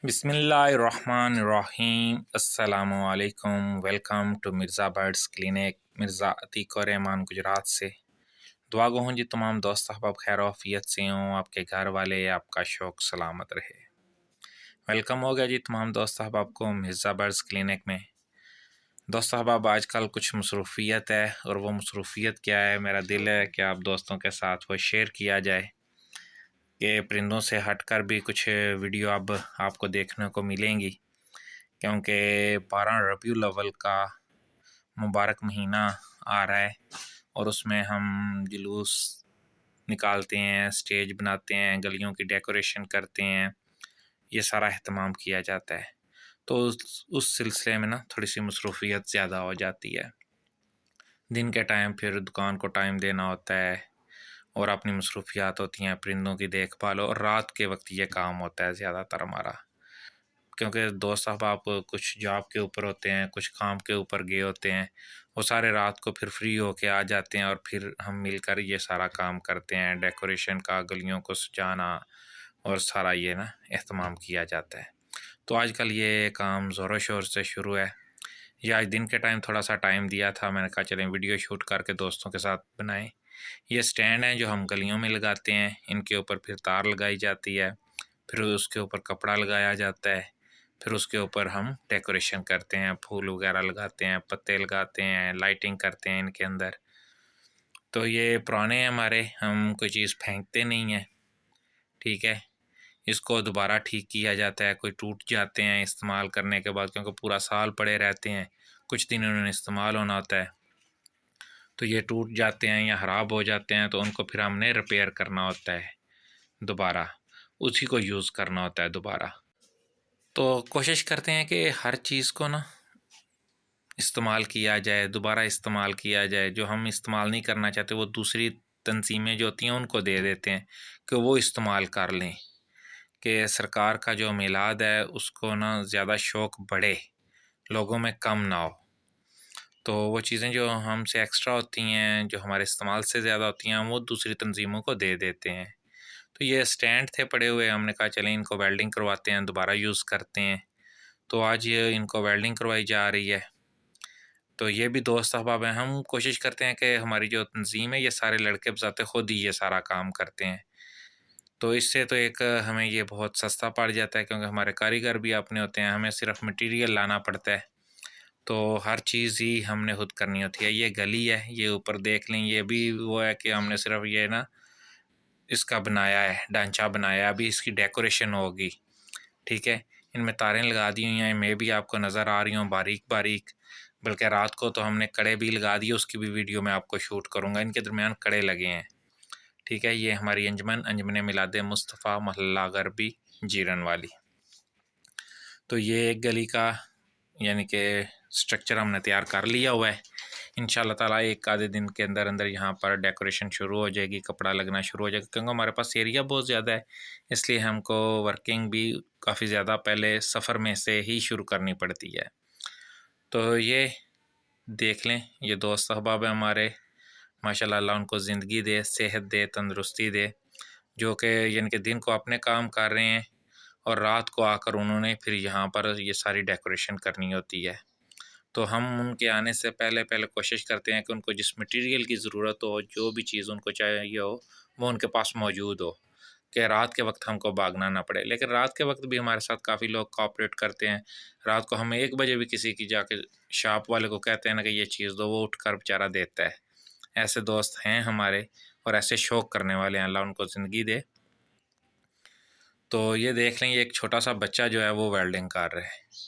बिस्मिल्लाहिर्रहमानिर्रहीम अस्सलामुअलैकुम। Welcome to Mirza birds clinic. Mirza Atiq और रहमान गुजरात से। दुआ गो हूँ जी तमाम दोस्त अहबाब खैर आफियत से हों, आपके घर वाले, आपका शौक़ सलामत रहे। वेलकम हो गया जी तमाम दोस्त अहबाब को मिर्ज़ा बर्ड्स क्लिनिक में। दोस्त अहबाब आजकल कुछ मसरूफ़ियत है, और वो मसरूफ़ियत क्या है, मेरा दिल है कि आप दोस्तों के साथ वो शेयर किया जाए कि परिंदों से हटकर भी कुछ वीडियो अब आपको देखने को मिलेंगी, क्योंकि 12 रबीउल अव्वल का मुबारक महीना आ रहा है और उसमें हम जुलूस निकालते हैं, स्टेज बनाते हैं, गलियों की डेकोरेशन करते हैं, ये सारा अहतमाम किया जाता है। तो उस सिलसिले में ना थोड़ी सी मसरूफ़ियत ज़्यादा हो जाती है। दिन के टाइम फिर दुकान को टाइम देना होता है और अपनी मसरूफ़ियात होती हैं परिंदों की देखभाल, और रात के वक्त ये काम होता है ज़्यादातर हमारा, क्योंकि दोस्त अहबाब कुछ जॉब के ऊपर होते हैं, कुछ काम के ऊपर गए होते हैं, वो सारे रात को फिर फ्री होके आ जाते हैं और फिर हम मिलकर ये सारा काम करते हैं, डेकोरेशन का, गलियों को सजाना और सारा ये ना एहतमाम किया जाता है। तो आजकल ये काम ज़ोरों शोर से शुरू है। ये आज दिन के टाइम थोड़ा सा टाइम दिया था, मैंने कहा चलें वीडियो शूट करके दोस्तों के साथ बनाएं। ये स्टैंड हैं जो हम गलियों में लगाते हैं, इनके ऊपर फिर तार लगाई जाती है, फिर उसके ऊपर कपड़ा लगाया जाता है, फिर उसके ऊपर हम डेकोरेशन करते हैं, फूल वगैरह लगाते हैं, पत्ते लगाते हैं, लाइटिंग करते हैं इनके अंदर। तो ये पुराने हैं हमारे, हम कोई चीज़ फेंकते नहीं हैं, ठीक है। इसको दोबारा ठीक किया जाता है, कोई टूट जाते हैं इस्तेमाल करने के बाद, क्योंकि पूरा साल पड़े रहते हैं, कुछ दिन उन्होंने इस्तेमाल होना होता है, तो ये टूट जाते हैं या ख़राब हो जाते हैं, तो उनको फिर हमने रिपेयर करना होता है दोबारा, उसी को यूज़ करना होता है दोबारा। तो कोशिश करते हैं कि हर चीज़ को ना इस्तेमाल किया जाए, दोबारा इस्तेमाल किया जाए। जो हम इस्तेमाल नहीं करना चाहते वो दूसरी तंजीमें जो होती हैं उनको दे देते हैं कि वो इस्तेमाल कर लें, कि सरकार का जो मिलाद है उसको ना ज़्यादा शौक़ बढ़े, लोगों में कम ना हो। तो वो चीज़ें जो हमसे एक्स्ट्रा होती हैं, जो हमारे इस्तेमाल से ज़्यादा होती हैं, हम वो दूसरी तंजीमों को दे देते हैं। तो ये स्टैंड थे पड़े हुए, हमने कहा चलें इनको वेल्डिंग करवाते हैं, दोबारा यूज़ करते हैं। तो आज ये इनको वेल्डिंग करवाई जा रही है। तो ये भी दोस्त अहबाब हैं, हम कोशिश करते हैं कि हमारी जो तंजीम है ये सारे लड़के बज़ाते ख़ुद ही ये सारा काम करते हैं। तो इससे तो एक हमें ये बहुत सस्ता पड़ जाता है, क्योंकि हमारे कारीगर भी अपने होते हैं, हमें सिर्फ मटेरियल लाना पड़ता है, तो हर चीज़ ही हमने खुद करनी होती है। ये गली है, ये ऊपर देख लें, ये भी वो है कि हमने सिर्फ ये ना इसका बनाया है, ढांचा बनाया है, अभी इसकी डेकोरेशन होगी, ठीक है। इनमें तारें लगा दी हुई हैं, मैं भी आपको नज़र आ रही हूँ बारीक बारीक, बल्कि रात को तो हमने कड़े भी लगा दिए, उसकी भी वीडियो मैं आपको शूट करूँगा। इनके दरमियान कड़े लगे हैं, ठीक है। ये हमारी अंजमन मिलाद मुस्तफ़ा मोहल्ला गरबी जीरन वाली। तो ये एक गली का यानी कि स्ट्रक्चर हमने तैयार कर लिया हुआ है। इंशाल्लाह ताला एक आधे दिन के अंदर अंदर यहाँ पर डेकोरेशन शुरू हो जाएगी, कपड़ा लगना शुरू हो जाएगा, क्योंकि हमारे पास एरिया बहुत ज़्यादा है, इसलिए हमको वर्किंग भी काफ़ी ज़्यादा पहले सफ़र में से ही शुरू करनी पड़ती है। तो ये देख लें, ये दोस्त अहबाब है हमारे, माशाल्लाह अल्लाह उनको ज़िंदगी दे, सेहत दे, तंदुरुस्ती दे, जो कि यानी कि दिन को अपने काम कर रहे हैं और रात को आकर उन्होंने फिर यहाँ पर ये सारी डेकोरेशन करनी होती है। तो हम उनके आने से पहले पहले कोशिश करते हैं कि उनको जिस मटेरियल की ज़रूरत हो, जो भी चीज़ उनको चाहिए हो, वो उनके पास मौजूद हो, कि रात के वक्त हमको भागना ना पड़े। लेकिन रात के वक्त भी हमारे साथ काफ़ी लोग कोऑपरेट करते हैं। रात को हम 1 बजे भी किसी की जाके शॉप वाले को कहते हैं ना कि ये चीज़ दो, वो उठकर बेचारा देता है। ऐसे दोस्त हैं हमारे और ऐसे शौक़ करने वाले हैं, अल्लाह उनको ज़िंदगी दे। तो ये देख लें, ये एक छोटा सा बच्चा जो है वो वेल्डिंग कर रहा है।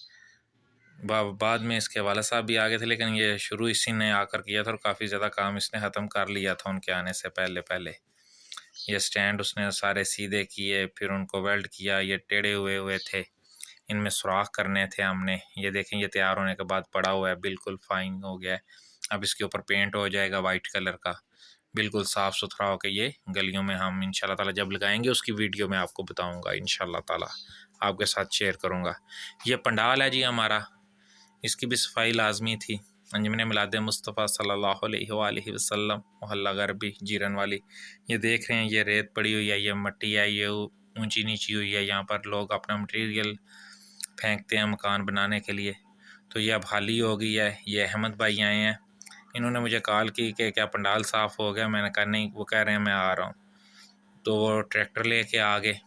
बाद में इसके वाला साहब भी आ गए थे, लेकिन ये शुरू इसी ने आकर किया था और काफ़ी ज़्यादा काम इसने ख़त्म कर लिया था उनके आने से पहले पहले। ये स्टैंड उसने सारे सीधे किए, फिर उनको वेल्ड किया, ये टेढ़े हुए हुए थे, इनमें सुराख करने थे हमने। ये देखें, ये तैयार होने के बाद पड़ा हुआ है, बिल्कुल फ़ाइन हो गया है। अब इसके ऊपर पेंट हो जाएगा वाइट कलर का, बिल्कुल साफ़ सुथरा हो के ये गलियों में हम इंशाल्लाह ताला जब लगाएंगे उसकी वीडियो मैं आपको बताऊंगा, इंशाल्लाह ताला आपके साथ शेयर करूंगा। ये पंडाल है जी हमारा, इसकी भी सफाई लाजमी थी। अंजमन मिलाद मुस्तफ़ा सल्लल्लाहु अलैहि वसल्लम मोहल्ला गरबी जीरन वाली। ये देख रहे हैं, ये रेत पड़ी हुई है, ये मट्टी है, ये ऊंची नीची हुई है। यहाँ पर लोग अपना मटेरियल फेंकते हैं मकान बनाने के लिए। तो ये अब हाली हो गई है। ये अहमद भाई आए हैं, इन्होंने मुझे कॉल की कि क्या पंडाल साफ़ हो गया। मैंने कहा नहीं, वो कह रहे हैं मैं आ रहा हूँ। तो वो ट्रैक्टर लेके आ गए।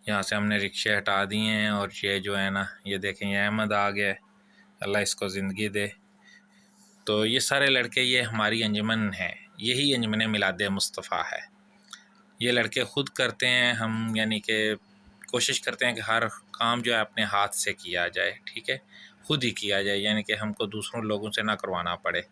यहाँ से हमने रिक्शे हटा दिए हैं और ये जो है ना, ये देखें, ये अहमद आ गया है, अल्लाह इसको ज़िंदगी दे। तो ये सारे लड़के, ये हमारी अंजुमन है, यही अंजुमन मिलाद मुस्तफ़ा है। ये लड़के ख़ुद करते हैं, हम यानी कि कोशिश करते हैं कि हर काम जो है अपने हाथ से किया जाए, ठीक है, ख़ुद ही किया जाए, यानी कि हमको दूसरों लोगों से ना करवाना पड़े।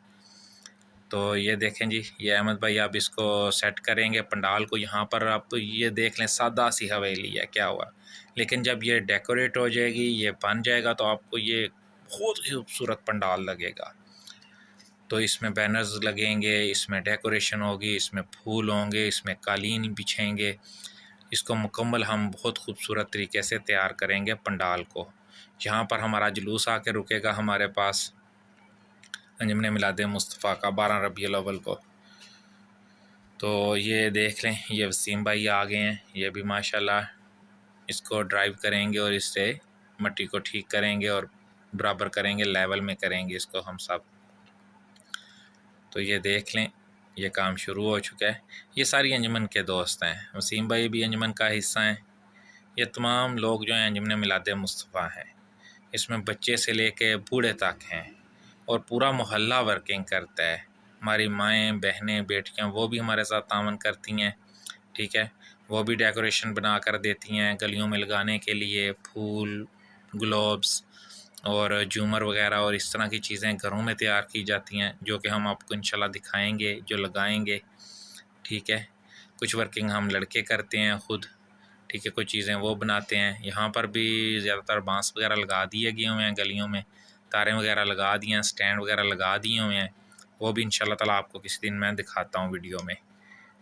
तो ये देखें जी, ये अहमद भाई आप इसको सेट करेंगे पंडाल को। यहाँ पर आप ये देख लें, सादा सी हवेली है, क्या हुआ, लेकिन जब ये डेकोरेट हो जाएगी, ये बन जाएगा, तो आपको ये बहुत ही खूबसूरत पंडाल लगेगा। तो इसमें बैनर्स लगेंगे, इसमें डेकोरेशन होगी, इसमें फूल होंगे, इसमें कालीन बिछेंगे। इसको मुकम्मल हम बहुत खूबसूरत तरीके से तैयार करेंगे पंडाल को। यहाँ पर हमारा जुलूस आके रुकेगा हमारे पास अंजुमन मिलाद मुस्तफ़ा का 12 रबीउल अव्वल को। तो ये देख लें, ये वसीम भाई आ गए हैं, ये भी माशाल्लाह इसको ड्राइव करेंगे और इससे मिट्टी को ठीक करेंगे और बराबर करेंगे, लेवल में करेंगे इसको हम सब। तो ये देख लें, ये काम शुरू हो चुका है। ये सारी अंजुमन के दोस्त हैं, वसीम भाई भी अंजुमन का हिस्सा हैं। ये तमाम लोग जो हैं अंजुमन मिलाद मुस्तफ़ा हैं। इसमें बच्चे से लेके बूढ़े तक हैं और पूरा मोहल्ला वर्किंग करता है। हमारी माएँ, बहनें, बेटियाँ वो भी हमारे साथ तावन करती हैं, ठीक है। वो भी डेकोरेशन बना कर देती हैं गलियों में लगाने के लिए, फूल, ग्लोब्स और झूमर वगैरह और इस तरह की चीज़ें घरों में तैयार की जाती हैं, जो कि हम आपको इंशाल्लाह दिखाएंगे, जो लगाएंगे, ठीक है। कुछ वर्किंग हम लड़के करते हैं ख़ुद, ठीक है, कुछ चीज़ें वो बनाते हैं। यहाँ पर भी ज़्यादातर बांस वगैरह लगा दिए गए हुए हैं गलियों में, तारें वगैरह लगा दिए हैं, स्टैंड वगैरह लगा दिए हुए हैं। वो भी इंशाल्लाह ताला आपको किसी दिन मैं दिखाता हूँ वीडियो में,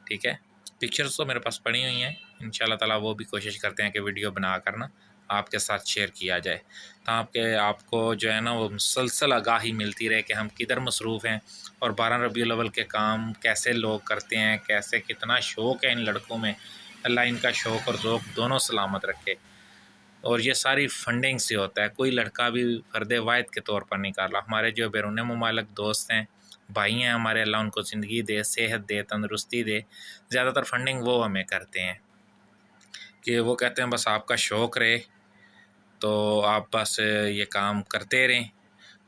ठीक है। पिक्चर्स तो मेरे पास पड़ी हुई हैं, इंशाल्लाह ताला वो भी कोशिश करते हैं कि वीडियो बना कर ना आपके साथ शेयर किया जाए, ताकि आपको जो है ना वो मुसलसल आगाही मिलती रहे कि हम किधर मसरूफ़ हैं और 12 रबीउल अव्वल के काम कैसे लोग करते हैं, कैसे कितना शौक़ है इन लड़कों में। अल्लाह इनका शौक़ और ज़ौक़ दोनों सलामत रखे। और ये सारी फंडिंग से होता है, कोई लड़का भी फ़र्द वाहिद के तौर पर नहीं कर रहा। हमारे जो बैरून मुमालिक दोस्त हैं, भाई हैं हमारे, अल्लाह उनको ज़िंदगी दे, सेहत दे, तंदुरुस्ती दे। ज़्यादातर फंडिंग वो हमें करते हैं कि वो कहते हैं बस आपका शौक़ रहे तो आप बस ये काम करते रहें।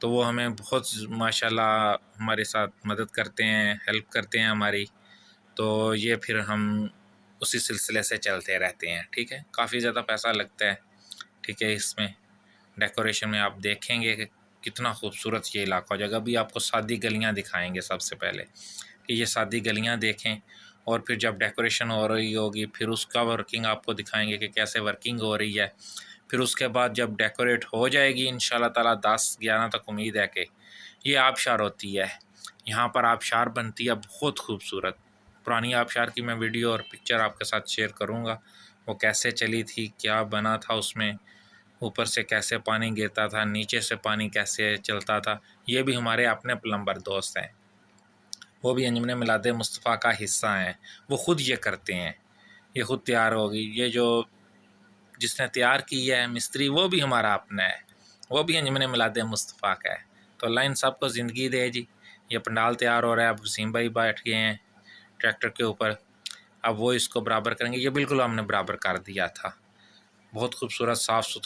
तो वो हमें बहुत माशाल्लाह हमारे साथ मदद करते हैं, हेल्प करते हैं हमारी। तो ये फिर हम उसी सिलसिले से चलते रहते हैं, ठीक है। काफ़ी ज़्यादा पैसा लगता है, ठीक है। इसमें डेकोरेशन में आप देखेंगे कि कितना खूबसूरत ये इलाका हो जाएगा। अभी आपको सादी गलियां दिखाएंगे सबसे पहले, कि ये सादी गलियां देखें, और फिर जब डेकोरेशन हो रही होगी फिर उसका वर्किंग आपको दिखाएंगे कि कैसे वर्किंग हो रही है। फिर उसके बाद जब डेकोरेट हो जाएगी इंशाल्लाह ताला 10-11 तक उम्मीद है कि ये आबशार होती है। यहाँ पर आबशार बनती है बहुत खूबसूरत। पुरानी आबशार की मैं वीडियो और पिक्चर आपके साथ शेयर करूँगा, वो कैसे चली थी, क्या बना था उसमें, ऊपर से कैसे पानी गिरता था, नीचे से पानी कैसे चलता था। ये भी हमारे अपने प्लम्बर दोस्त हैं, वो भी अंजुमन मिलाद मुस्तफ़ा का हिस्सा हैं। वो ख़ुद ये करते हैं, ये ख़ुद तैयार होगी। ये जो जिसने तैयार की है मिस्त्री, वो भी हमारा अपना है, वो भी अंजुमन मिलाद मुस्तफ़ा का है। तो अल्लाह इन सब को ज़िंदगी दे जी। ये पंडाल तैयार हो रहा है, अब वसीम भाई बैठ गए हैं ट्रैक्टर के ऊपर, अब वो इसको बराबर करेंगे। ये बिल्कुल हमने बराबर कर दिया था, बहुत खूबसूरत साफ़ सुथरा